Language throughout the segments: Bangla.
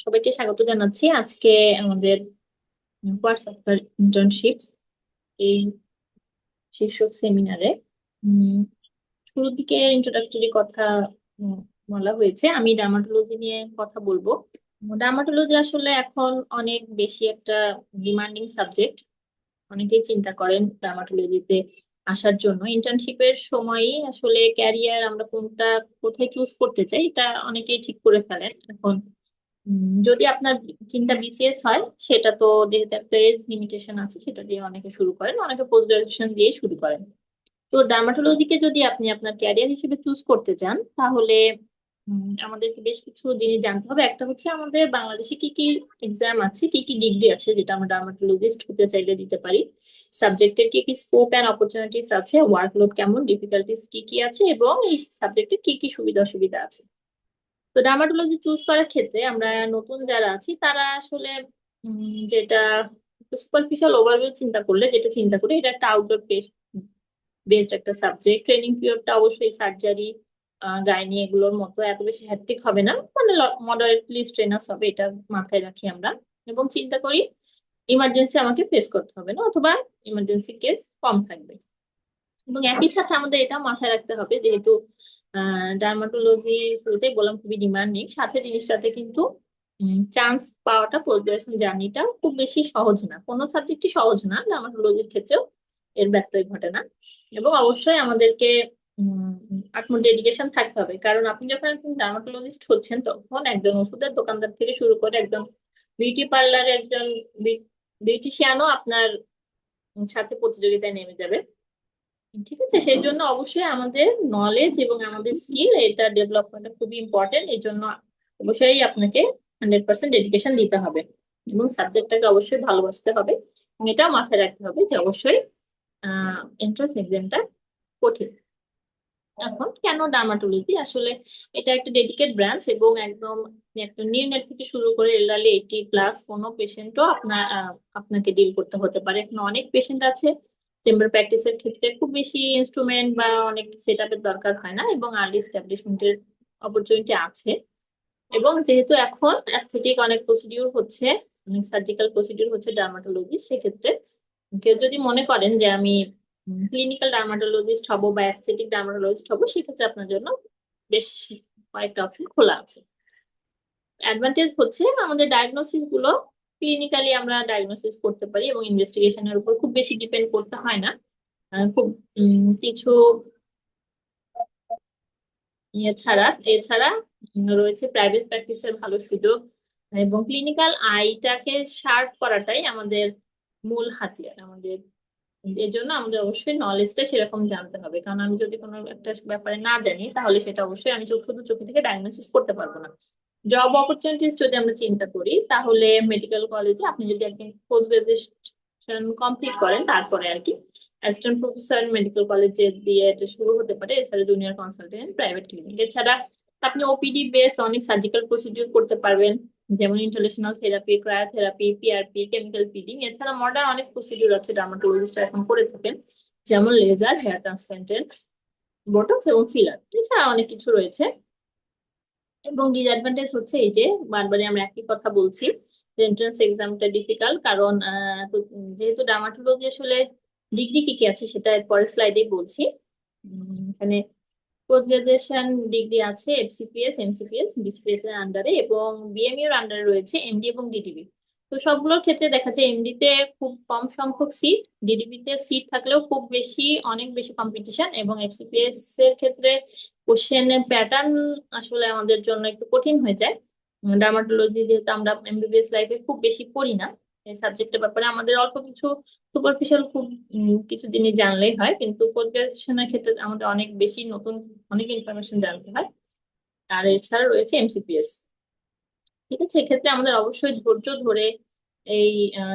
সবাইকে স্বাগত জানাচ্ছি আজকে আমাদের হোয়াটসঅ্যাপ ইন্টার্নশিপ এই শীর্ষক সেমিনারে। উম, শুরুর দিকে ইন্ট্রোডাক্টরি কথা উম, বলা হয়েছে। আমি ডার্মাটোলজি নিয়ে কথা বলবো। ডার্মাটোলজি আসলে এখন অনেক বেশি একটা ডিমান্ডিং সাবজেক্ট। অনেকেই চিন্তা করেন ডার্মাটোলজিতে আসার জন্য। ইন্টার্নশিপের সময়ই আসলে ক্যারিয়ার আমরা কোনটা কোথায় চুজ করতে চাই এটা অনেকেই ঠিক করে ফেলেন এখন। যদি আপনার চিন্তা বিসিএস হয়, সেটা তো যেহেতু একটা এজ লিমিটেশন আছে, সেটা দিয়ে অনেকে শুরু করেন, অনেকে পোস্ট গ্রাজুয়েশন দিয়ে শুরু করেন। তো ডার্মাটোলজিকে যদি আপনি আপনার ক্যারিয়ার হিসেবে চুজ করতে চান, তাহলে আমাদেরকে বেশ কিছু জিনিস জানতে হবে। একটা হচ্ছে আমাদের বাংলাদেশে কি কি এক্সাম আছে, কি কি ডিগ্রি আছে যেটা আমরা ডার্মাটোলজিস্ট হতে চাইলে দিতে পারি, সাবজেক্টের কি কি স্কোপ অ্যান্ড অপরচুনিটিস আছে, ওয়ার্কলোড কেমন, ডিফিকাল্টিস কি কি আছে, এবং এই সাবজেক্টে কি কি সুবিধা অসুবিধা আছে। তো ডার্মাটোলজি চুজ করার ক্ষেত্রে আমরা নতুন যারা আছি তারা আসলে যেটা সুপারফিশিয়াল ওভারভিউ চিন্তা করলে যেটা চিন্তা করি, এটা একটা আউটডোর বেসড একটা সাবজেক্ট। ট্রেনিং পিরিয়ডটা অবশ্যই সার্জারি, গাইনি এগুলোর মতো এত বেশি হ্যাট্রিক হবে না, মানে মডারেটলি স্ট্রেনাস হবে, এটা মাথায় রাখি আমরা। এবং চিন্তা করি ইমার্জেন্সি আমাকে ফেস করতে হবে না, অথবা ইমার্জেন্সি কেস কম থাকবে। এবং একই সাথে আমাদের এটা মাথায় রাখতে হবে, যেহেতু ডার্মাটোলজি শুরুতেই বললাম খুবই ডিমান্ডিং, সাথে জিনিসটাতে কিন্তু চান্স পাওয়াটা, পোস্ট গ্রাজুয়েশন জার্নিটা খুব বেশি সহজ না। কোনো সাবজেক্টই সহজ না, ডার্মাটোলজির ক্ষেত্রেও এর ব্যত্যয় ঘটে না। এবং অবশ্যই আমাদেরকে আত্ম ডেডিকেশন থাকতে হবে, কারণ আপনি যখন একজন ডার্মাটোলজিস্ট হচ্ছেন, তখন একজন ওষুধের দোকানদার থেকে শুরু করে একজন বিউটি পার্লারে একজন বিউটিশিয়ানও আপনার সাথে প্রতিযোগিতায় নেমে যাবে। ঠিক আছে, সেই জন্য অবশ্যই আমাদের নলেজ এবং আমাদের স্কিল এটা ডেভেলপমেন্ট খুবই ইম্পর্টেন্ট। এই জন্য অবশ্যই আপনাকে 100% ডেডিকেশন দিতে হবে এবং সাবজেক্টটাকে অবশ্যই ভালোবাসতে হবে। এবং এটাও মাথায় রাখতে হবে যে অবশ্যই এন্ট্রান্স এক্সামটা কঠিন। এখন কেন ডার্মাটোলজি আসলে, এটা একটা ডেডিকেট ব্রাঞ্চ, এবং একদম একটা নিউনেট থেকে শুরু করে এল্ডারলি 80+ কোনো পেশেন্টও আপনাকে ডিল করতে হতে পারে। এখন অনেক পেশেন্ট আছে, চেম্বার প্র্যাকটিসের ক্ষেত্রে খুব বেশি ইনস্ট্রুমেন্ট বা অনেক সেট আপের দরকার হয় না, এবং আর্লি এস্টাবলিশমেন্টের অপরচুনিটি আছে। এবং যেহেতু এখন অ্যাস্থেটিক অনেক প্রসিডিউর হচ্ছে, অনেক সার্জিক্যাল প্রসিডিউর হচ্ছে ডার্মাটোলজি, সেক্ষেত্রে কেউ যদি মনে করেন যে আমি ক্লিনিক্যাল ডার্মাটোলজিস্ট হব বা অ্যাস্থেটিক ডার্মাটোলজিস্ট হব, সেক্ষেত্রে আপনার জন্য বেশ কয়েকটা অপশন খোলা আছে। অ্যাডভান্টেজ হচ্ছে আমাদের ডায়াগনোসিস গুলো ক্লিনিক্যালি আমরা ডায়াগনোসিস করতে পারি, এবং ইনভেস্টিগেশনের উপর খুব বেশি ডিপেন্ড করতে হয় না। খুব কিছু এছাড়া রয়েছে প্রাইভেট প্র্যাকটিসের ভালো সুযোগ, এবং ক্লিনিক্যাল আইটাকে শার্প করাটাই আমাদের মূল হাতিয়ার আমাদের। এর জন্য আমাদের অবশ্যই নলেজটা সেরকম জানতে হবে, কারণ আমি যদি কোনো একটা ব্যাপারে না জানি, তাহলে সেটা অবশ্যই আমি শুধু চোখে থেকে ডায়াগনোসিস করতে পারবো না। জব অপরচুনিটিস যদি আমরা চিন্তা করি, তাহলে মেডিকেল কলেজে আপনি যদি একদিন পোস্ট গ্রাজুয়েশন কমপ্লিট করেন, তারপরে আর কি অ্যাসিস্ট্যান্ট প্রফেসর মেডিকেল কলেজে দিয়ে এটা শুরু হতে পারে। এছাড়া জুনিয়র কনসালটেন্ট প্রাইভেট ক্লিনিক। এছাড়া আপনি ওপিডি বেসড অনেক সার্জিক্যাল প্রসিডিউর করতে পারবেন, যেমন international therapy, cryotherapy, PRP, chemical feeding. এছাড়া মডার্ন অনেক প্রসিডিউর আছে ডার্মাটোলজিস্ট এখন করে থাকেন, যেমন লেজার, হেয়ার ট্রান্সপ্লান্টেন্ট, বোটক্স এবং ফিলার। এছাড়া অনেক কিছু রয়েছে। এবং ডিসঅ্যাডভান্টেজ হচ্ছে এই যে বারবারই আমরা একই কথা বলছি, যে এন্ট্রান্স এক্সামটা ডিফিকাল্ট, কারণ যেহেতু ডার্মাটোলজি আসলে ডিগ্রি কি কি আছে সেটা এর পরের স্লাইডে বলছি। এখানে পোস্ট গ্রাজুয়েশন ডিগ্রি আছে এফসিপিএস, এমসিপিএস, বিসিপিএস এর আন্ডারে, এবং বিএমইউ এর আন্ডারে রয়েছে এমডি এবং ডিটিবি। তো সবগুলোর ক্ষেত্রে দেখা যায় এমডি তে খুব কম সংখ্যক সিট, ডিডিবি তে সিট থাকলেও খুব বেশি, অনেক বেশি কম্পিটিশন, এবং এফসিপিএস এর ক্ষেত্রে কোশ্চেনের প্যাটার্ন আসলে আমাদের জন্য একটু কঠিন হয়ে যায়। ডার্মাটোলজি যেহেতু আমরা এমবিবিএস লাইফে খুব বেশি পড়ি না, এই সাবজেক্টের ব্যাপারে আমাদের অল্প কিছু সুপারফিশিয়াল খুব কিছু জিনিস জানলেই হয়, কিন্তু পোস্ট গ্রাজুয়েশনের ক্ষেত্রে আমাদের অনেক বেশি নতুন অনেক ইনফরমেশন জানতে হয়। আর এছাড়া রয়েছে এমসিপিএস। ঠিক আছে, এক্ষেত্রে আমাদের অবশ্যই ধৈর্য ধরে এই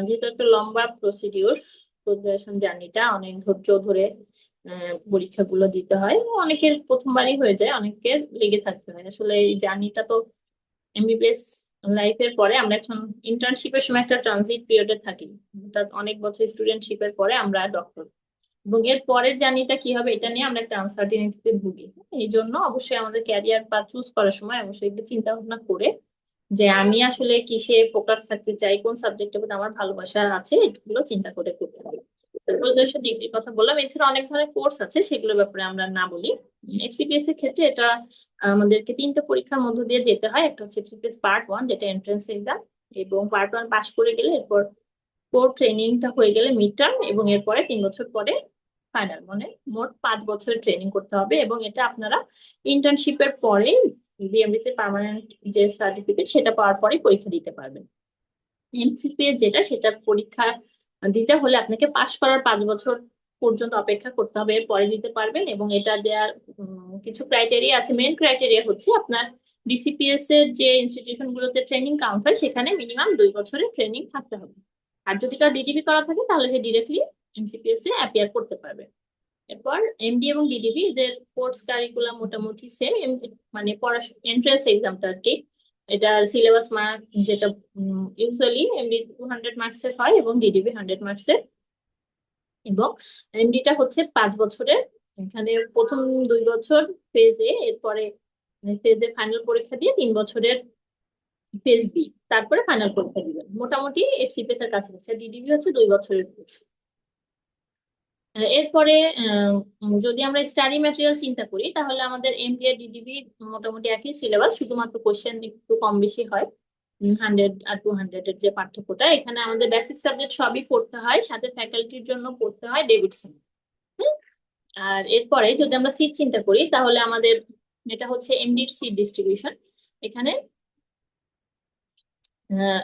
যেহেতু একটা লম্বা প্রসিডিওর, পোস্ট গ্রাজুয়েশন জার্নিটা অনেক ধৈর্য ধরে পরীক্ষাগুলো দিতে হয়। অনেকের প্রথমবারই হয়ে যায়, অনেকের লেগে থাকতে হয়। আসলে এই জার্নিটা তো এমবিবিএস লাইফের পরে আমরা এখন ইন্টার্নশিপের সময় একটা ট্রানজিট পিরিয়ডে থাকি, অর্থাৎ অনেক বছর স্টুডেন্টশিপের পরে আমরা ডক্টর, এবং এর পরের জার্নিটা কি হবে এটা নিয়ে আমরা একটা আনসার্টিনিটিতে ভুগি। এই জন্য অবশ্যই আমাদের ক্যারিয়ার বা চুজ করার সময় অবশ্যই একটু চিন্তা ভাবনা করে যে আমি আসলে কিসে ফোকাস থাকতে চাই, কোন সাবজেক্টের প্রতি আমার ভালোবাসা আছে, এগুলো চিন্তা করে করতে হবে। প্রদর্শ ডিগ্রির কথা বললাম, এছাড়া অনেক ধরনের কোর্স আছে, সেগুলোর ব্যাপারে আমরা না বলি। এফসিপিএস এর ক্ষেত্রে এটা আমাদেরকে তিনটা পরীক্ষার মধ্য দিয়ে যেতে হয়। একটা হচ্ছে এফসিপিএস পার্ট ওয়ান, যেটা এন্ট্রান্স এক্সাম, এবং পার্ট ওয়ান পাশ করে গেলে এরপর কোর ট্রেনিংটা হয়ে গেলে মিড টার্ম, এবং এরপরে 3 বছর পরে ফাইনাল। মানে মোট 5 বছরের ট্রেনিং করতে হবে, এবং এটা আপনারা ইন্টার্নশিপের পরে বিএমডিসি পার্মানেন্ট যে সার্টিফিকেট সেটা পাওয়ার পরে পরীক্ষা দিতে পারবেন। এমসিপিএস যেটা, সেটা পরীক্ষা দিতে হলে আপনাকে পাশ করার 5 বছর পর্যন্ত অপেক্ষা করতে হবে, পরে দিতে পারবেন। এবং এটা দেওয়ার কিছু ক্রাইটেরিয়া আছে। মেন ক্রাইটেরিয়া হচ্ছে আপনার ডিসিপিএস এর যে ইনস্টিটিউশন গুলোতে ট্রেনিং কাউন্ট হয়, সেখানে মিনিমাম 2 বছরের ট্রেনিং থাকতে হবে। আর যদি কার ডিডিবি করা থাকে, তাহলে সে ডিরেক্টলি এমসিপিএস এ অ্যাপিয়ার করতে পারবে। এরপর এমডি এবং ডিডিবি এদের কোর্স কারিকুলাম মোটামুটি সেম, মানে পড়াশোনা এন্ট্রান্স এক্সামটা আর কি। এটার সিলেবাস মার্ক যেটা ইউজুয়ালি এমডি 200 মার্কসের হয় এবং ডিডিবি 100 মার্কসের। এবং এমডিটা হচ্ছে 5 বছরের। এখানে প্রথম 2 বছর ফেজে, এরপরে ফেজে ফাইনাল পরীক্ষা দিয়ে 3 বছরের ফেজ বি, তারপরে ফাইনাল পরীক্ষা দিবেন। মোটামুটি এফসিপিএস এর কাছাকাছি। ডিডিবি হচ্ছে 2 বছরের কোর্স। এরপরে যদি আমরা স্টাডি ম্যাটেরিয়াল চিন্তা করি, তাহলে আমাদের এমবিএ ডিডিবি মোটামুটি একই সিলেবাস, শুধুমাত্র কোশ্চেন একটু কম বেশি হয়। 100 আর 200 এর যে পার্থক্যটা, এখানে আমাদের বেসিক সাবজেক্ট সবই পড়তে হয়, সাথে ফ্যাকাল্টির জন্য পড়তে হয় ডেভিডসন। আর এরপরে যদি আমরা সিট চিন্তা করি, তাহলে আমাদের এটা হচ্ছে এমডির সিট ডিস্ট্রিবিউশন। এখানে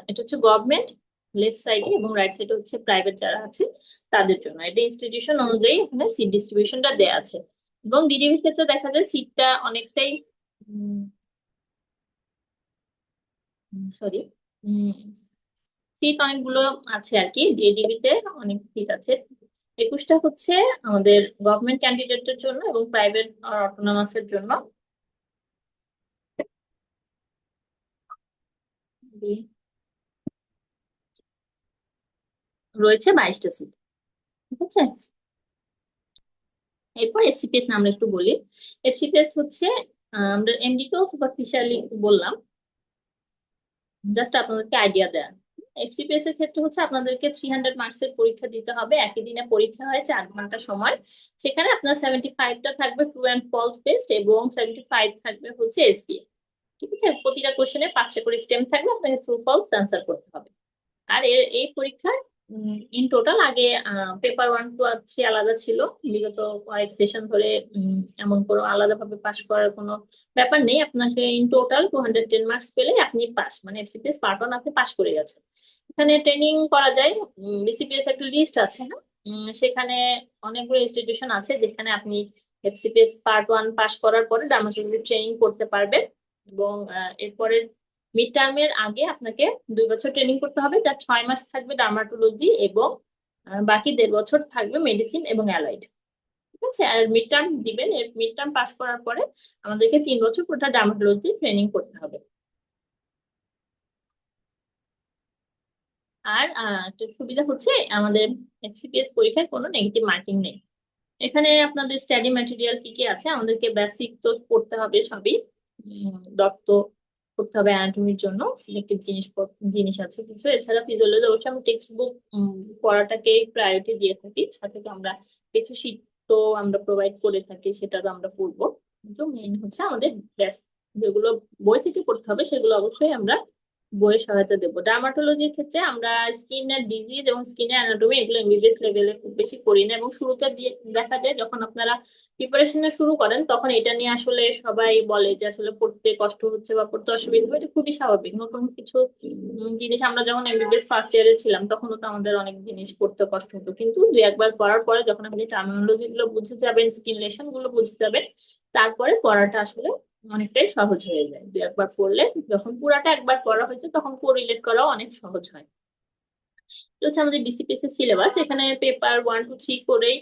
এটা হচ্ছে গভর্নমেন্ট লেফট সাইডে, এবং রাইট সাইডে হচ্ছে প্রাইভেট যারা আছে তাদের জন্য। এটা ইনস্টিটিউশন অনুযায়ী এখানে সিট ডিস্ট্রিবিউশনটা দেয়া আছে। এবং ডিডিবির ক্ষেত্রে দেখা যায় সিটটা অনেকটাই, সরি, সিট অনেকগুলো আছে আর কি। ডিডিবিতে অনেক সিট আছে। 21টা হচ্ছে আমাদের গভর্নমেন্ট ক্যান্ডিডেটদের জন্য, এবং প্রাইভেট আর অটোনমাসের জন্য রয়েছে 22টা সিট। ঠিক আছে। এরপর এফসিপিএস নাম আমরা একটু বলি। এফসিপিএস হচ্ছে, আমরা এমডি তো সুপারফিশিয়ালি বললাম, জাস্ট আপনাদেরকে আইডিয়া দেয়া। এফসিপিএস এর ক্ষেত্রে হচ্ছে আপনাদেরকে 300 মার্কসের পরীক্ষা দিতে হবে। একই দিনে পরীক্ষা হয়, 4 ঘন্টা সময়। সেখানে আপনার 75টা থাকবে ট্রু অ্যান্ড ফলস বেসড, এবং 75 থাকবে হচ্ছে এসবিএ। ঠিক আছে। প্রতিটা কোশ্চেনে 5টা করে স্টেম থাকবে, আপনাকে ট্রু ফলস অ্যান্সার করতে হবে। আর এই পরীক্ষার ইন টোটাল আগে পেপার 1, 2 আর 3 আলাদা ছিল। বিগত কয়েক সেশন ধরে এমন কোনো আলাদাভাবে পাশ করার কোনো ব্যাপার নেই। আপনাকে ইন টোটাল 210 মার্কস পেলে আপনি পাস, মানে এফসিপিএস পার্ট ওয়ান আপনি পাস করে গেছেন। এখানে ট্রেনিং করা যায়। বিসিপিএস একটা লিস্ট আছে, হ্যাঁ। সেখানে অনেকগুলো ইনস্টিটিউশন আছে যেখানে আপনি এফসিপিএস পার্ট ওয়ান পাস করার পরে ডার্মাটোলজি ট্রেনিং করতে পারবেন। এবং এরপরে মিড টার্মের আগে আপনাকে 2 বছর ট্রেনিং করতে হবে, তার 6 মাস থাকবে ডার্মাটোলজি, এবং বাকি 1.5 বছর থাকবে মেডিসিন এবং অ্যালাইড। ঠিক আছে। আর মিড টার্ম দিবেন, মিড টার্ম পাস করার পরে আমাদেরকে 3 বছর পুরোটা ডার্মাটোলজি ট্রেনিং করতে হবে। আর একটা সুবিধা হচ্ছে, আমাদের এফসিপিএস পরীক্ষায় কোনো নেগেটিভ মার্কিং নেই। এখানে আপনাদের স্টাডি ম্যাটেরিয়াল কি কি আছে, আমাদেরকে বেসিক তো পড়তে হবে সবই। দত্ত পড়তে হবে, অ্যানাটমির জন্য সিলেক্টিভ জিনিস আছে কিছু। এছাড়া ফিজিওলজি অবশ্যই আমি টেক্সট বুক পড়াটাকে প্রায়োরিটি দিয়ে থাকি। সাথে তো আমরা কিছু শীট তো আমরা প্রোভাইড করে থাকি, সেটা তো আমরা পড়বো। কিন্তু মেইন হচ্ছে আমাদের ব্যাস যেগুলো বই থেকে পড়তে হবে, সেগুলো অবশ্যই আমরা বইয়ের সহায়তা দেবো। ডার্মাটোলজির ক্ষেত্রে আমরা স্কিনের ডিজিজ এবং স্কিনের অ্যানাটমি এগুলো এমবিবিএস লেভেলে খুব বেশি করি না, এবং শুরুতে দেখা যায় যখন আপনারা প্রিপারেশনে শুরু করেন, তখন এটা নিয়ে আসলে সবাই বলে যে আসলে পড়তে কষ্ট হচ্ছে বা পড়তে অসুবিধা হয়। এটা খুবই স্বাভাবিক। নতুন কিছু জিনিস, আমরা যখন এমবিবিএস ফার্স্ট ইয়ারে ছিলাম, তখনও তো আমাদের অনেক জিনিস পড়তে কষ্ট হতো, কিন্তু 2 একবার পড়ার পরে যখন আপনি টার্মিনোলজি গুলো বুঝে যাবেন, স্কিন লেশন গুলো বুঝে যাবেন, তারপরে পড়াটা আসলে অনেকটাই সহজ হয়ে যায়। 2 একবার পড়লে, যখন পুরাটা একবার পড়া হয়েছে, তখন কোরিলেট করাও অনেক সহজ হয়। এটা হচ্ছে আমাদের বিসিপিএস এর সিলেবাস। এখানে পেপার 1, 2, 3 করেই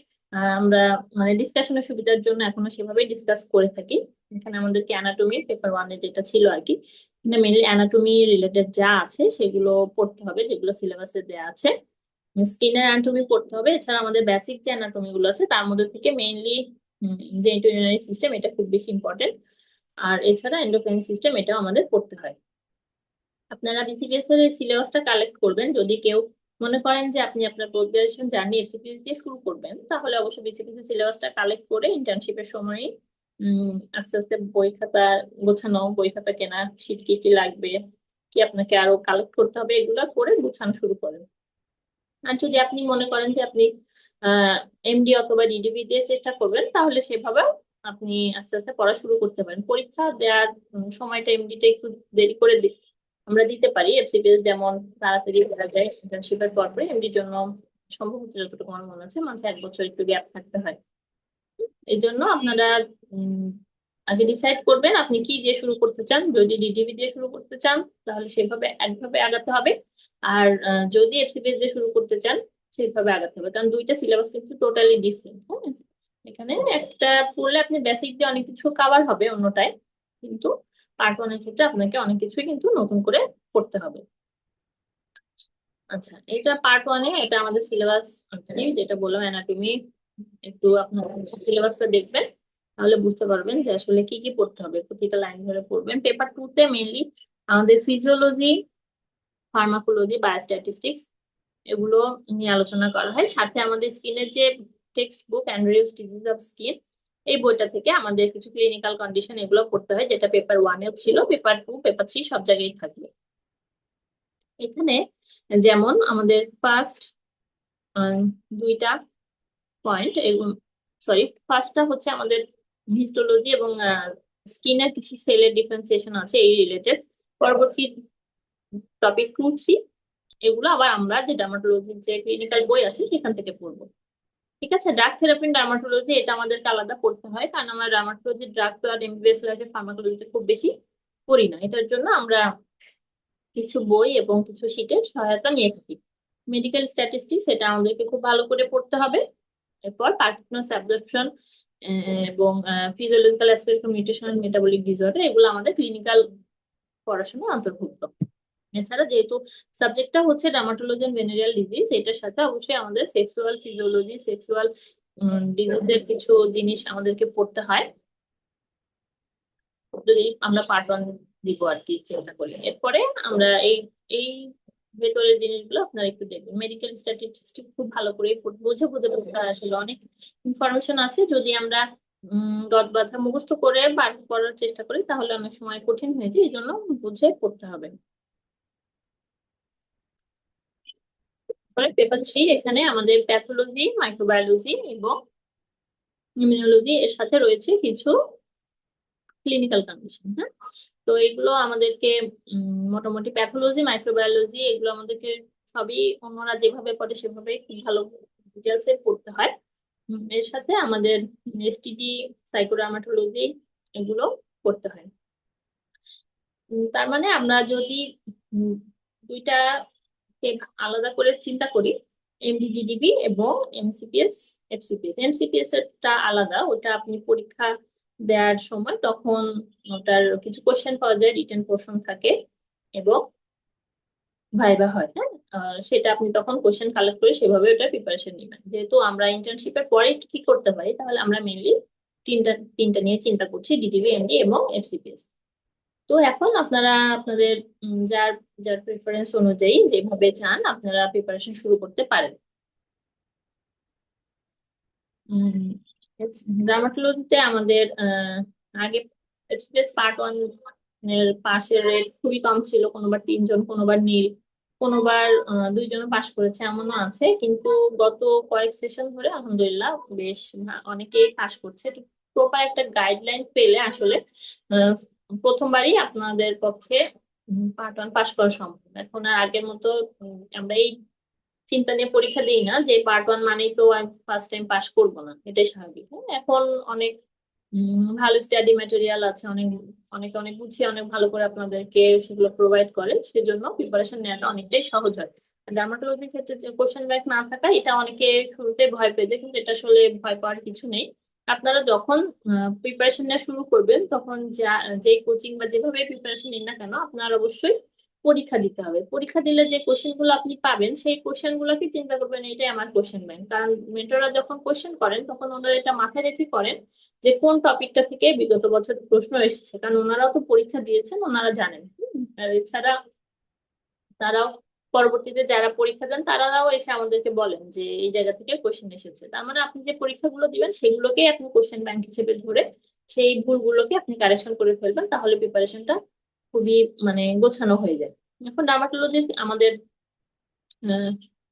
আমরা, মানে ডিসকাশনের সুবিধার জন্য এখনো সেভাবেই ডিসকাস করে থাকি। এখানে আমাদেরকে অ্যানাটমি পেপার ওয়ানে যেটা ছিল আর কি, এখানে মেনলি অ্যানাটমি রিলেটেড যা আছে সেগুলো পড়তে হবে, যেগুলো সিলেবাসে দেওয়া আছে। স্কিনের অ্যানাটমি পড়তে হবে। এছাড়া আমাদের বেসিক যে অ্যানাটমি গুলো আছে, তার মধ্যে থেকে মেইনলি জেনিটোরিনারি সিস্টেম, এটা খুব বেশি ইম্পর্টেন্ট। আর এছাড়া এন্ডোক্রাইন সিস্টেম, এটাও আমাদের পড়তে হয়। আপনারা বিসিপিএস এর সিলেবাসটা কালেক্ট করবেন। যদি কেউ মনে করেন যে আপনি আপনার পোস্ট গ্রাজুয়েশন জার্নি এফসিপিএস দিয়ে শুরু করবেন, তাহলে অবশ্যই বিসিপিএস এর সিলেবাসটা কালেক্ট করে ইন্টার্নশিপের সময় আস্তে আস্তে বই খাতা গোছানো, বই খাতা কেনা, শীট কি কি লাগবে, কি আপনাকে আরো কালেক্ট করতে হবে, এগুলা করে গোছানো শুরু করেন। আর যদি আপনি মনে করেন যে আপনি এমডি অথবা ডিডিবি দিয়ে চেষ্টা করবেন, তাহলে সেভাবেও আপনি আস্তে আস্তে পড়া শুরু করতে পারেন। পরীক্ষা দেওয়ার সময়টা এমডিটা একটু দেরি করে আমরা দিতে পারি। এফসিপিএস যেমন তাড়াতাড়ি দেওয়া যায়, ইন্টার্নশিপের পরে এমডির জন্য সম্ভবত যতটুকু আমার মনে আছে মাঝে 1 বছর একটু গ্যাপ থাকতে হয়। এই জন্য আপনারা উম, আগে ডিসাইড করবেন আপনি কি দিয়ে শুরু করতে চান। যদি ডিডিবি দিয়ে শুরু করতে চান তাহলে সেভাবে একভাবে আগাতে হবে। আর যদি এফসিপিএস দিয়ে শুরু করতে চান সেভাবে আগাতে হবে, কারণ দুইটা সিলেবাস কিন্তু টোটালি ডিফারেন্ট। হ্যাঁ, এখানে একটা পড়লে আপনি বেসিক দিয়ে অনেক কিছু কাভার হবে অন্যটায়, কিন্তু পার্ট ওয়ানের ক্ষেত্রে আপনাকে অনেক কিছুই কিন্তু নতুন করে পড়তে হবে। আচ্ছা, এটা পার্ট ওয়ানে, এটা আমাদের সিলেবাস যেটা বললাম অ্যানাটমি। একটু আপনার সিলেবাসটা দেখবেন, তাহলে বুঝতে পারবেন যে আসলে কি কি পড়তে হবে। প্রতিটা লাইন ধরে পড়বেন। পেপার টু তে মেইনলি আমাদের ফিজিওলজি, ফার্মাকোলজি, বায়োস্ট্যাটিস্টিক্স এগুলো নিয়ে আলোচনা করা হয়। সাথে আমাদের স্কিনের যে text book Andrews disease of skin, এই বইটা থেকে আমাদের কিছু ক্লিনিক্যাল কন্ডিশন এগুলো পড়তে হয়, যেটা পেপার ওয়ানেও ছিল, পেপার টু, পেপার থ্রি সব জায়গায় থাকবে। এখানে যেমন আমাদের ফার্স্ট দুইটা পয়েন্ট, সরি, ফার্স্টটা হচ্ছে আমাদের হিস্টোলজি এবং স্কিনের কিছু সেলের ডিফারেন্সিয়েশন আছে এই রিলেটেড। পরবর্তী টপিক টু থ্রি এগুলো আবার আমরা যে ডার্মাটোলজির যে ক্লিনিক্যাল বই আছে সেখান থেকে পড়বো। ঠিক আছে, ড্রাগ থেরাপি ডার্মাটোলজি এটা আমাদেরকে আলাদা পড়তে হয়, কারণ আমরা ডার্মাটোলজি ড্রাগ তো আর এমবিবিএস লাগে ফার্মাকোলজিতে খুব বেশি পড়ি না। এটার জন্য আমরা কিছু বই এবং কিছু শীটের সহায়তা নিয়ে থাকি। মেডিকেল স্ট্যাটিস্টিক্স এটা আমাদেরকে খুব ভালো করে পড়তে হবে। এরপর পার্টিকুলার অ্যাবজর্পশন এবং ফিজিওলজিক্যাল অ্যাসপেক্ট, মিউটেশনাল মেটাবলিক ডিসঅর্ডার, এগুলো আমাদের ক্লিনিক্যাল পড়াশোনার অন্তর্ভুক্ত। এছাড়া যেহেতু সাবজেক্টটা হচ্ছে ডার্মাটোলজি এন্ড ভেনেরিয়াল ডিজিজ, এটার সাথে অবশ্যই আমাদের সেক্সুয়াল ফিজিওলজি, সেক্সুয়াল ডিজিজের কিছু জিনিস আমাদেরকে পড়তে হয়, যদি আমরা পার্ট ওয়ান দিব আর কি চিন্তা করি। এরপরে আমরা এই এই ভেতরের জিনিসগুলো আপনারা একটু দেখবেন। মেডিকেল স্ট্যাটিস্টিক্স খুব ভালো করে বুঝে বুঝে পড়তে হয়। আসলে অনেক ইনফরমেশন আছে, যদি আমরা গদ বাঁধা মুখস্থ করে বার করার চেষ্টা করি তাহলে অনেক সময় কঠিন হয়ে যায়, এই জন্য বুঝে পড়তে হবে। পেপার থ্রি, এখানে আমাদের প্যাথোলজি, মাইক্রোবায়োলজি এবং ইমিউনোলজি, এর সাথে রয়েছে কিছু ক্লিনিক্যাল কন্ডিশন। হ্যাঁ, তো এগুলো আমাদেরকে মোটামুটি প্যাথোলজি, মাইক্রোবায়োলজি এগুলো আমাদেরকে সবই অন্যরা যেভাবে পড়ে সেভাবে খুব ভালো ডিটেলস এ পড়তে হয়। এর সাথে আমাদের এসটিডি, সাইকোডার্মাটোলজি এগুলো পড়তে হয়। তার মানে আমরা যদি উম, দুইটা কে আলাদা করে চিন্তা করি, এমডিডিডিবি এবং এমসিপিএস, এফসিপিএস। এমসিপিএস এরটা আলাদা, ওটা আপনি পরীক্ষা দেওয়ার সময় তখন ওটার কিছু কোশ্চেন পাওয়া যায়, রিটেন পোর্শন থাকে এবং ভাইবা হয়। হ্যাঁ, সেটা আপনি তখন কোশ্চেন কালেক্ট করে সেভাবে ওটা প্রিপারেশন নেবেন। যেহেতু আমরা ইন্টার্নশিপের পরে কি করতে পারি, তাহলে আমরা মেইনলি তিনটা তিনটা নিয়ে চিন্তা করছি, ডিডিবি, এমডি এবং এফসিপিএস। তো এখন আপনারা আপনাদের যার যার প্রেফারেন্স অনুযায়ী যেভাবে চান আপনারা প্রিপারেশন শুরু করতে পারেন। ড্রামাটোলজিতে আমাদের আগে পার্ট ওয়ান এর পাশের রেট খুবই কম ছিল, কোনোবার তিনজন, কোনোবার নীল, কোনোবার দুইজন পাশ করেছে এমনও আছে, কিন্তু গত কয়েক সেশন ধরে আলহামদুলিল্লাহ বেশ অনেকেই পাশ করছে। প্রপার একটা গাইডলাইন পেলে আসলে আহ, প্রথমবারই আপনাদের পক্ষে পার্ট ওয়ান পাশ করা সম্ভব। এখন আর আগের মতো আমরা এই চিন্তা নিয়ে পরীক্ষা দিই না যে পার্ট ওয়ান মানেই তো আমি ফার্স্ট টাইম পাস করবো না, এটাই স্বাভাবিক। হ্যাঁ, এখন অনেক ভালো স্টাডি ম্যাটেরিয়াল আছে, অনেক অনেক অনেক গুছিয়ে অনেক ভালো করে আপনাদেরকে সেগুলো প্রোভাইড করে, সেজন্য প্রিপারেশন নেওয়াটা অনেকটাই সহজ হয়। ডার্মাটোলজির ক্ষেত্রে যে কোশ্চেন ব্যাংক না থাকা, এটা অনেকে শুরুতে ভয় পেয়ে যায়, কিন্তু এটা আসলে ভয় পাওয়ার কিছু নেই। আপনারা যখন প্রিপারেশন নেওয়া শুরু করবেন তখন যে কোচিং বা যেভাবে প্রিপারেশন নিন না কেন, আপনার অবশ্যই পরীক্ষা দিতে হবে। পরীক্ষা দিলে যে কোশ্চেন গুলো আপনি পাবেন সেই কোশ্চেন গুলোকে চিন্তা করবেন এটাই আমার কোশ্চেন ব্যাংক, কারণ মেন্টররা যখন কোশ্চেন করেন তখন ওনারা এটা মাথায় রেখে করেন যে কোন টপিকটা থেকে বিগত বছর প্রশ্ন এসেছে, কারণ ওনারাও তো পরীক্ষা দিয়েছেন, ওনারা জানেন। আর এছাড়া তারাও পরবর্তীতে যারা পরীক্ষা দেন তারাও এসে আমাদেরকে বলেন যে এই জায়গা থেকে কোশ্চেন এসেছে। তার মানে আপনি যে পরীক্ষাগুলো দিবেন সেগুলোকেই আপনি কোশ্চেন ব্যাংক হিসেবে ধরে সেই ভুলগুলোকে আপনি কারেকশন করে ফেলবেন, তাহলে প্রিপারেশনটা খুবই মানে গোছানো হয়ে যায়। এখন ডার্মাটোলজির আমাদের আহ,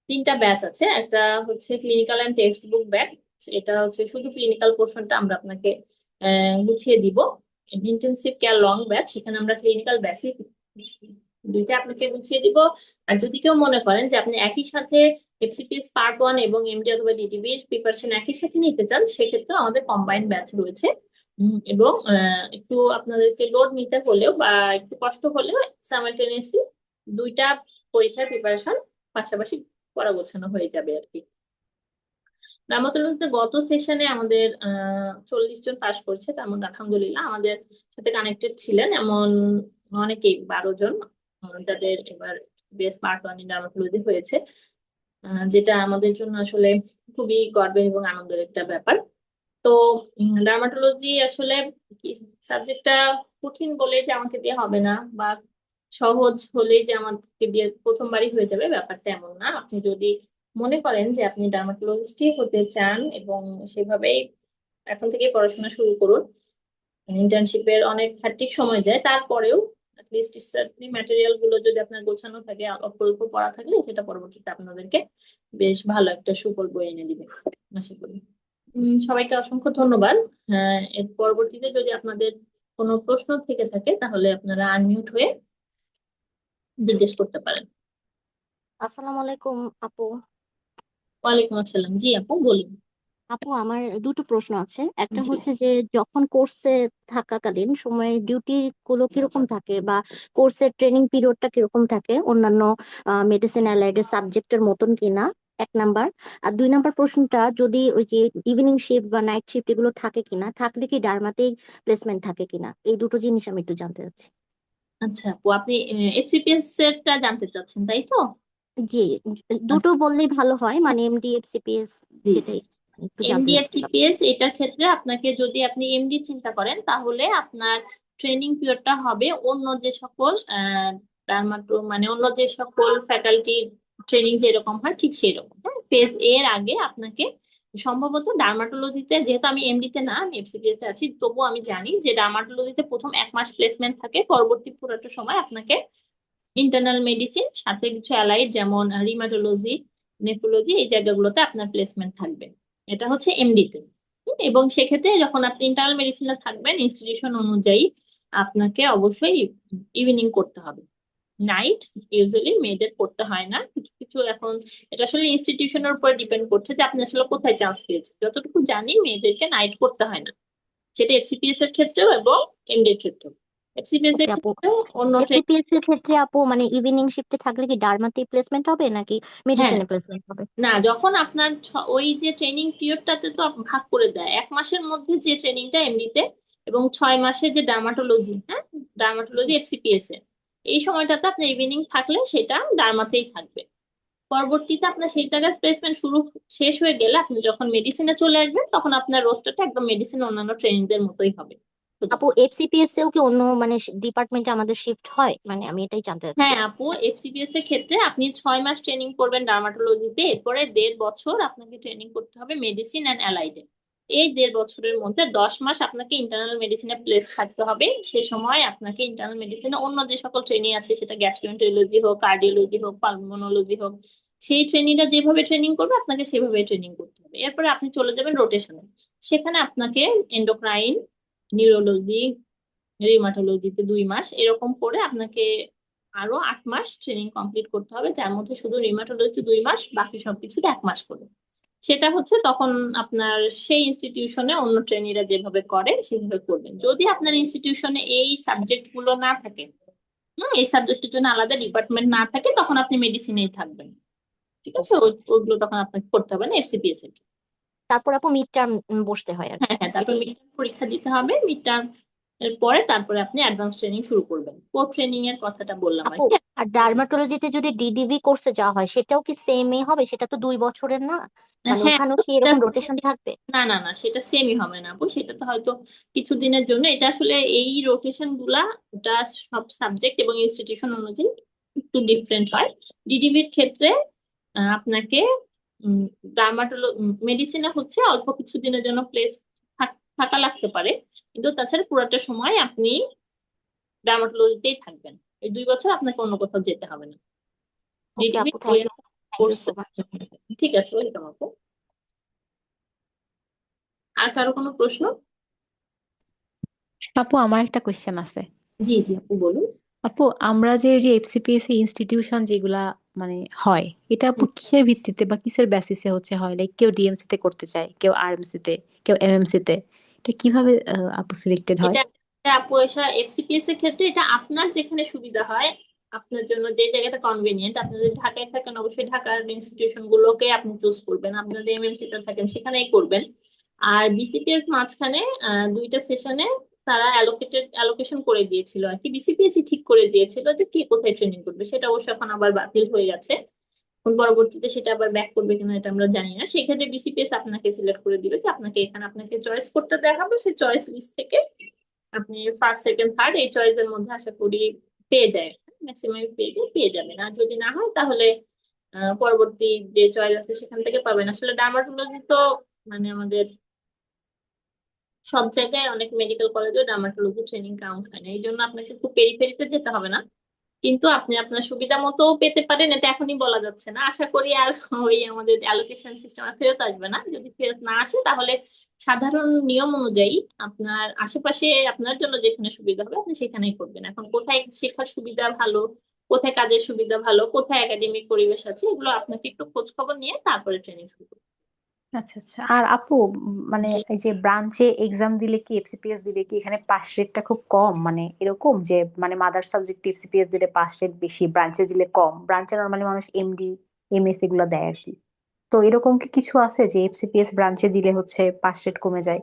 তিনটা ব্যাচ আছে। একটা হচ্ছে clinical and text book batch, এটা হচ্ছে শুধু ক্লিনিক্যাল পোর্শনটা আমরা আপনাকে গুছিয়ে দিব। ইন্টেনসিভ কেয়ার লং ব্যাচ, সেখানে আমরা ক্লিনিক্যাল বেসিক দুইটা আপনাকে গুছিয়ে দিব। আর যদি কেউ মনে করেন যে আপনি একই সাথে এফসিপিএস পার্ট 1 এবং এমডি অথবা ডিটিবি প্রিপারেশন একই সাথে নিতে চান, সেক্ষেত্রে আমাদের কম্বাইন্ড ব্যাচ রয়েছে। এবং একটু আপনাদেরকে লোড নিতে হলেও বা একটু কষ্ট হলেও সাইমালটেনিয়াসলি দুইটা পরীক্ষার প্রিপারেশন পাশাপাশি পড়া গোছানো হয়ে যাবে আর কি। নামাতুল্লাহতে গত সেশনে আমাদের 40 জন পাশ করছে, তার মধ্যে আলহামদুলিল্লাহ আমাদের সাথে কানেক্টেড ছিলেন এমন অনেকেই, 12 জন যাদের এবার বেস পার্ট 1 ইন ডার্মাটোলজি হয়েছে, যেটা আমাদের জন্য আসলে খুবই গর্বের এবং আনন্দের একটা ব্যাপার। তো ডার্মাটোলজি আসলে সাবজেক্টটা কঠিন বলে যে আমাকে দিয়ে হবে না, বা সহজ হলেই যে আমাকে দিয়ে প্রথমবারই হয়ে যাবে, ব্যাপারটা এমন না। আপনি যদি মনে করেন যে আপনি ডার্মাটোলজিস্টই হতে চান এবং সেভাবেই এখন থেকে পড়াশোনা শুরু করুন। ইন্টার্নশিপের অনেক হ্যাট্রিক সময় যায়, তারপরেও লিস্ট স্টাডি ম্যাটেরিয়াল গুলো যদি আপনার গোছানো থাকে, অল্প অল্প পড়া থাকলে সেটা পরবর্তীতে আপনাদেরকে বেশ ভালো একটা সুফল বয়ে এনে দিবে আশা করি। সবাইকে অসংখ্য ধন্যবাদ। এর পরবর্তীতে যদি আপনাদের কোনো প্রশ্ন থেকে থাকে তাহলে আপনারা আনমিউট হয়ে জিজ্ঞেস করতে পারেন। আসসালামু আলাইকুম আপু। ওয়ালাইকুম আসসালাম, জি আপু বলুন। আপু আমার দুটো প্রশ্ন আছে। একটা জি। হচ্ছে যে যখন কোর্সে থাকাকালীন সময়ে ডিউটি গুলো কিরকম থাকে, বা কোর্সের ট্রেনিং পিরিয়ডটা কিরকম থাকে, অন্যান্য মেডিসিন অ্যালাইডের সাবজেক্টের মতন কিনা, এক নাম্বার। আর দুই নাম্বার প্রশ্নটা, যদি ওই যে ইভিনিং শিফট বা নাইট শিফট এগুলো থাকে কিনা, থাকলে কি ডার্মাতেই প্লেসমেন্ট থাকে কিনা, এই দুটো জিনিস আমি একটু জানতে চাচ্ছি। আচ্ছা আপু, আপনি এফসিপিএস এরটা জানতে চাচ্ছেন তাই তো? জি, আচ্ছা, দুটো বললেই ভালো হয়, মানে এমডি এফসিপিএস জি। যেটাই একটু জানতে চাচ্ছিলাম। এমডিএফসিপিএস এটার ক্ষেত্রে আপনাকে যদি আপনি এমডি চিন্তা করেন তাহলে আপনার ট্রেনিং পিরিয়ডটা হবে অন্য যে সকল মানে অন্য যে সকল ফ্যাকাল্টি ট্রেনিং যেরকম হয় ঠিক সেই রকম। হ্যাঁ, ফেজ এর আগে আপনাকে সম্ভবত ডার্মাটোলজিতে, যেহেতু আমি এমডিতে না আমি এফসিপিএস তে আছি, তবুও আমি জানি যে ডার্মাটোলজিতে প্রথম 1 মাস প্লেসমেন্ট থাকে, পরবর্তী পুরোটা সময় আপনাকে ইন্টারনাল মেডিসিন সাথে কিছু অ্যালাইড যেমন রিমাটোলজি, নেফ্রোলজি, এই জায়গাগুলোতে আপনার প্লেসমেন্ট থাকবে। এটা হচ্ছে এমডি তে। এবং সেক্ষেত্রে যখন আপনি ইন্টারনাল মেডিসিনে থাকবেন ইনস্টিটিউশন অনুযায়ী আপনাকে অবশ্যই ইভিনিং করতে হবে। নাইট ইউজুয়ালি মেয়েদের করতে হয় না, কিছু কিছু এখন এটা আসলে ইনস্টিটিউশনের উপর ডিপেন্ড করছে যে আপনি আসলে কোথায় চান্স পেয়েছেন। যতটুকু জানি মেয়েদেরকে নাইট করতে হয় না, সেটা এফসিপিএস এর ক্ষেত্রেও এবং এমডি এর ক্ষেত্রেও। এফসিপিএস এর ওকে আপু, ক্ষেত্রেও অন্য এফবিপিএস এর ক্ষেত্রে আপু মানে ইভিনিং শিফটে থাকলে কি ডার্মাতে প্লেসমেন্ট হবে নাকি হ্যাঁ, মেডিসিনে প্লেসমেন্ট হবে? না যখন আপনার ওই যে ট্রেনিং পিরিয়ডটাতে তো ভাগ করে দেয় 1 মাসের মধ্যে যে ট্রেনিংটা এমডিতে এবং 6 মাসে যে ডার্মাটোলজি, হ্যাঁ ডার্মাটোলজি এফসিপিএস এ, এই সময়টাতে আপনার ইভিনিং থাকলে সেটা ডার্মাতেই থাকবে। পরবর্তীতে আপনার সেই জায়গায় প্লেসমেন্ট শুরু শেষ হয়ে গেলে আপনি যখন মেডিসিনে চলে আসবেন তখন আপনার রোস্টারটা একদম মেডিসিন অন্যান্য ট্রেনিংদের মতোই হবে। আপু এফসিপিএস এও কি অন্য মানে ডিপার্টমেন্টে আমাদের শিফট হয়, মানে আমি এটাই জানতে চাচ্ছি। হ্যাঁ আপু, এফসিপিএস এর ক্ষেত্রে আপনি 6 মাস ট্রেনিং করবেন ডার্মাটোলজিতে, এরপরে 1.5 বছর আপনাকে ট্রেনিং করতে হবে মেডিসিন অ্যান্ড অ্যালাইডে। এই 1.5 বছরের মধ্যে 10 মাস আপনাকে ইন্টারনাল মেডিসিনে প্লেস থাকতে হবে। সে সময় আপনাকে ইন্টারনাল মেডিসিনে অন্য যে সকল ট্রেনিং আছে, সেটা গ্যাস্ট্রোএন্টারোলজি হোক, কার্ডিওলজি হোক, পালমোনোলজি হোক, সেই ট্রেনিংটা যেভাবে ট্রেনিং করবে আপনাকে সেভাবে ট্রেনিং করতে হবে। এরপরে আপনি চলে যাবেন রোটেশনে, সেখানে আপনাকে এন্ডোক্রাইন, নিউরোলজি, রিউমাটোলজিতে 2 মাস এরকম করে আপনাকে আরো 8 মাস ট্রেনিং কমপ্লিট করতে হবে, যার মধ্যে শুধু রিউমাটোলজিতে 2 মাস, বাকি সবকিছুতে 1 মাস করে। সেটা হচ্ছে তখন আপনার সেই ইনস্টিটিউশনে অন্য ট্রেনিরা যেভাবে করে সেভাবে করবেন। যদি আপনার ইনস্টিটিউশনে এই সাবজেক্ট গুলো না থাকে, এই সাবজেক্টের জন্য আলাদা ডিপার্টমেন্ট না থাকে, তখন আপনি মেডিসিনেই থাকবেন। ঠিক আছে, ওইগুলো তখন আপনাকে করতে হবে না এফসিপিএস এর। তারপর আপু মিড টার্ম বসতে হয় আর হ্যাঁ কি, হ্যাঁ, তারপর এটাই। মিড টার্ম পরীক্ষা দিতে হবে। মিড টার্ম এর পরে তারপরে আপনি অ্যাডভান্স ট্রেনিং শুরু করবেন। কোর ট্রেনিং এর কথাটা বললাম আর আপু কি। আর ডার্মাটোলজিতে যদি ডিডিভি কোর্সে যাওয়া হয় সেটাও কি সেম এ হবে? সেটা তো 2 বছরের না, মানে হ্যাঁ ওখানেও আপু, কি এরকম রোটেশন থাকবে? না না না, সেটা সেমই হবে না আপু, সেটা তো হয়তো কিছুদিনের জন্য। এটা আসলে এই রোটেশন গুলা ওটা সব সাবজেক্ট এবং ইনস্টিটিউশন অনুযায়ী একটু ডিফারেন্ট হয়। ডিডিবির ক্ষেত্রে আপনাকে ডার্মাটোলো মেডিসিনে হচ্ছে অল্প কিছু দিনের জন্য প্লেস থাকা লাগতে পারে, কিন্তু তাছাড়া পুরোটা সময় আপনি ডার্মাটোলজিতেই থাকবেন। এই 2 বছর আপনাকে অন্য কোথাও যেতে হবে না। ওকে ডিডিবি আপু, thank you, thank you course. So much. ঠিক আছে, ওয়েলকাম আপু। আর কারো কোনো প্রশ্ন? আপু আমার একটা কোয়েশ্চেন আছে। জি জি আপু বলুন। আপু আমরা যে এফসিপিএসসি ইনস্টিটিউশন যেগুলা মানে হয়, এটা আপু কিসের ভিত্তিতে বা কিসের বেসিসে হচ্ছে হয়? লাইক কেউ ডিএমসি তে করতে চায়, কেউ আরএমসি তে, কেউ এমএমসি তে, এটা কিভাবে আপু সিলেক্টেড হয়? এটা এটা আপু এসা এফসিপিএস এর ক্ষেত্রে এটা আপনার যেখানে সুবিধা হয়, আপনার জন্য যে জায়গাটা কনভেনিয়েন্ট। আপনি যদি ঢাকায় থাকেন অবশ্যই ঢাকার ইনস্টিটিউশন গুলোকে আপনি চুজ করবেন, আপনি যদি এমএমসি তে থাকেন সেখানেই করবেন। আর বিসিপিএস মাঝখানে 2টা সেশনে তারা অ্যালোকেশন করে দিয়েছিল আর কি, বিসিপিএসই ঠিক করে দিয়েছিল যে কে কোথায় ট্রেনিং করবে। সেটা অবশ্য এখন আবার বাতিল হয়ে গেছে, এখন পরবর্তীতে সেটা আবার ব্যাক করবে কিনা এটা আমরা জানি না। সেই ক্ষেত্রে বিসিপিএস আপনাকে সিলেক্ট করে দিবে যে আপনাকে এখানে আপনাকে চয়েস করতে দেখাবো, সেই চয়েস লিস্ট থেকে আপনি ফার্স্ট সেকেন্ড থার্ড এই চয়েসের মধ্যে আশা করি পেয়ে যায়, ম্যাক্সিমাম পেয়ে যাবেন। আর যদি না হয় তাহলে পরবর্তী যে চয়েস আছে সেখান থেকে পাবেন। আসলে ডার্মাটোলজি তো মানে আমাদের সব জায়গায় অনেক মেডিকেল কলেজেও ডার্মাটোলজি ট্রেনিং কাউন্ট হয় না, এই জন্য আপনাকে খুব পেরিফেরিতে যেতে হবে না। কিন্তু আপনি আপনার সুবিধা মতো পেতে পারেন, এটা এখনই বলা যাচ্ছে না। আশা করি আর ওই আমাদের অ্যালোকেশন সিস্টেম আর ফেরত আসবে না। যদি ফেরত না আসে তাহলে সাধারণ নিয়ম অনুযায়ী আপনার আশেপাশে আপনার জন্য যেখানে সুবিধা হবে আপনি সেখানেই করবেন। এখন কোথায় শেখার সুবিধা ভালো, কোথায় কাজের সুবিধা ভালো, কোথায় একাডেমিক পরিবেশ আছে, এগুলো আপনাকে একটু খোঁজ খবর নিয়ে তারপরে ট্রেনিং শুরু করতে আচ্ছা আচ্ছা। আর আপু মানে হবে। এই যে ব্রাঞ্চে এক্সাম দিলে কি, এফসিপিএস দিলে কি এখানে পাস রেটটা খুব কম? মানে এরকম যে মানে মাদার সাবজেক্ট এফসিপিএস দিলে পাস রেট বেশি, ব্রাঞ্চে দিলে কম? ব্রাঞ্চে নর্মালি মানুষ এমডি এমএস এগুলো দেয় আর কি। তো এরকম কি কিছু আছে যে এফসিপিএস ব্রাঞ্চে দিলে হচ্ছে পাস রেট কমে যায়?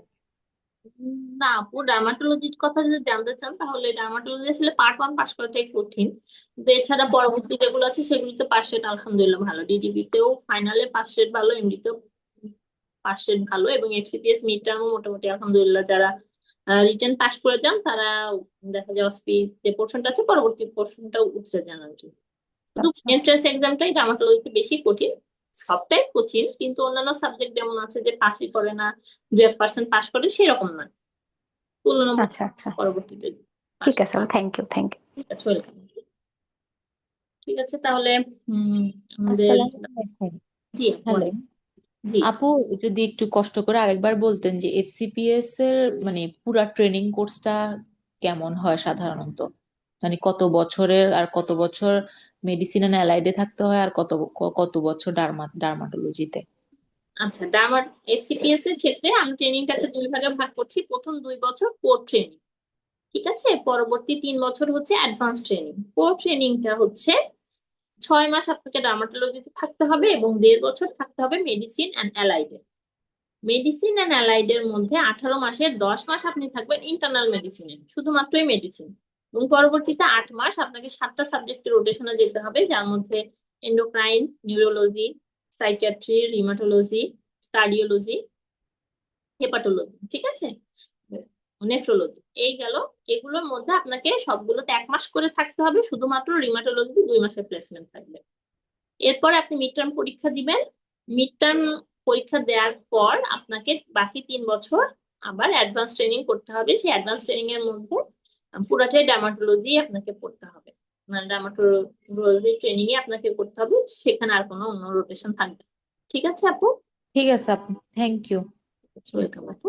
না আপু, ডার্মাটোলজির কথা যদি জানতে চান তাহলে ডার্মাটোলজি আসলে পার্ট 1 পাস করাটাই কঠিন, কিন্তু এছাড়া আচ্ছা আচ্ছা। পরবর্তী যেগুলো আছে সেগুলোতে পাস রেট আলহামদুলিল্লাহ ভালো। ডিডিবিতেও ফাইনালে পাস রেট ভালো, এমডিতেও পাস রেট ভালো, এবং এফসিপিএস মিড টার্মও মোটামুটি আলহামদুলিল্লাহ যারা রিটেন পাস করে যান তারা দেখা যায় অসপি যে পোর্শনটা আছে পরবর্তী পোর্শনটাও উতরে যান আর কি। শুধু আচ্ছা এন্ট্রান্স এক্সামটাই ডার্মাটোলজিতে বেশি কঠিন, সবটাই কঠিন, কিন্তু অন্যান্য সাবজেক্ট যেমন আছে যে পাসই করে না, 2-1% পাস করে সেরকম না, তুলনামূলক আচ্ছা আচ্ছা। পরবর্তীতে পাস। ঠিক আছে, থ্যাংক ইউ থ্যাংক ইউ। ঠিক আছে, ওয়েলকাম। ঠিক আছে তাহলে আমাদের। আসসালামু আলাইকুম। জি হ্যালো বলেন। জি আপু, যদি একটু কষ্ট করে আরেকবার বলতেন যে এফসিপিএস এর মানে পুরা ট্রেনিং কোর্সটা কেমন হয় সাধারণত, মানে কত বছরের আর কত বছর মেডিসিন এন্ড অ্যালাইডে থাকতে হয় আর কত কত বছর ডার্মাটোলজিতে? আচ্ছা, আমার এফসিপিএস এর ক্ষেত্রে আমি ট্রেনিংটাকে 2 ভাগে ভাগ করছি। প্রথম 2 বছর কোর ট্রেনিং, ঠিক আছে, পরবর্তী 3 বছর হচ্ছে অ্যাডভান্স ট্রেনিং। কোর ট্রেনিংটা হচ্ছে 6 মাস আপনাকে ডার্মাটোলজিতে থাকতে হবে এবং 1.5 বছর থাকতে হবে মেডিসিন অ্যান্ড অ্যালাইডে। মেডিসিন অ্যান্ড অ্যালাইডের মধ্যে 18 মাসের 10 মাস আপনি থাকবেন ইন্টারনাল মেডিসিনে, শুধুমাত্রই মেডিসিন। এবং পরবর্তীতে 8 মাস আপনাকে 7টা সাবজেক্টে রোটেশনে যেতে হবে, যার মধ্যে endocrine, neurology, psychiatry, rheumatology, cardiology, hepatology, ঠিক আছে, নেফ্রোলজি, এই গেল। এগুলোর মধ্যে আপনাকে সবগুলোতে 1 মাস করে থাকতে হবে, শুধুমাত্র রিমাটোলজি 2 মাসের প্লেসমেন্ট থাকবে। এরপরে আপনি মিড টার্ম পরীক্ষা দিবেন। মিড টার্ম পরীক্ষা দেওয়ার পর আপনাকে বাকি 3 বছর আবার অ্যাডভান্স ট্রেনিং করতে হবে। সেই অ্যাডভান্স ট্রেনিং এর মধ্যে পুরাটাই ডার্মাটোলজি আপনাকে পড়তে হবে, মানে ডার্মাটোলজি ট্রেনিং এ আপনাকে করতে হবে, সেখানে আর কোনো অন্য রোটেশন থাকবে না। ঠিক আছে আপু? ঠিক আছে আপু, থ্যাংক ইউ। ওয়েলকাম আপু।